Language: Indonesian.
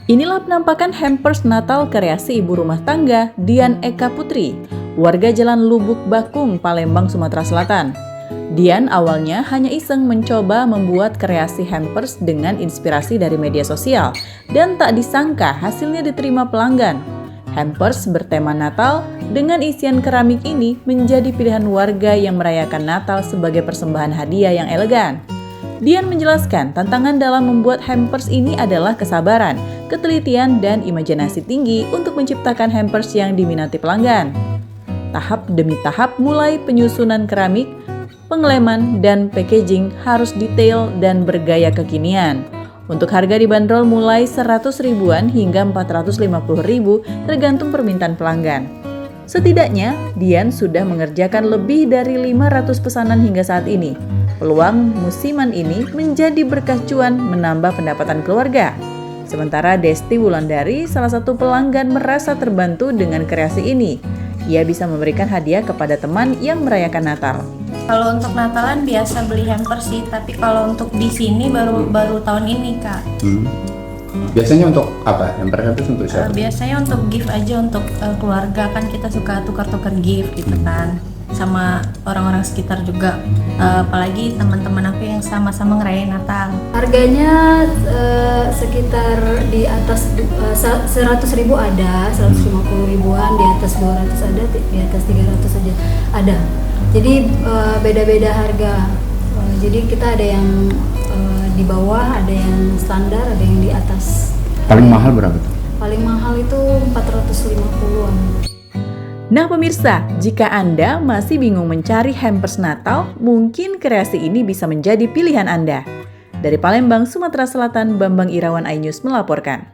Inilah penampakan hampers Natal kreasi ibu rumah tangga Dian Eka Putri, warga Jalan Lubuk Bakung, Palembang, Sumatera Selatan. Dian awalnya hanya iseng mencoba membuat kreasi hampers dengan inspirasi dari media sosial dan tak disangka hasilnya diterima pelanggan. Hampers bertema Natal dengan isian keramik ini menjadi pilihan warga yang merayakan Natal sebagai persembahan hadiah yang elegan. Dian menjelaskan tantangan dalam membuat hampers ini adalah kesabaran, ketelitian, dan imajinasi tinggi untuk menciptakan hampers yang diminati pelanggan. Tahap demi tahap mulai penyusunan keramik, pengeleman, dan packaging harus detail dan bergaya kekinian. Untuk harga dibanderol mulai 100 ribuan hingga 450 ribu tergantung permintaan pelanggan. Setidaknya, Dian sudah mengerjakan lebih dari 500 pesanan hingga saat ini. Peluang musiman ini menjadi berkah cuan menambah pendapatan keluarga. Sementara Desti Wulandari, salah satu pelanggan, merasa terbantu dengan kreasi ini. Ia bisa memberikan hadiah kepada teman yang merayakan Natal. Kalau untuk Natalan biasa beli hampers sih, tapi kalau untuk di sini baru tahun ini, Kak. Biasanya untuk apa? Hampers untuk siapa? Biasanya untuk gift aja, untuk keluarga, kan kita suka tukar-tukar gift gitu kan, sama orang-orang sekitar juga, apalagi teman-teman aku yang sama-sama ngerayain Natal. Harganya sekitar di atas 100 ribu ada, 150 ribuan, di atas 200 ada, di atas 300 saja ada. Jadi beda-beda harga. Jadi kita ada yang di bawah, ada yang standar, ada yang di atas. Paling mahal berapa tuh? Paling mahal itu 450-an. Nah pemirsa, jika Anda masih bingung mencari hampers Natal, mungkin kreasi ini bisa menjadi pilihan Anda. Dari Palembang, Sumatera Selatan, Bambang Irawan, iNews melaporkan.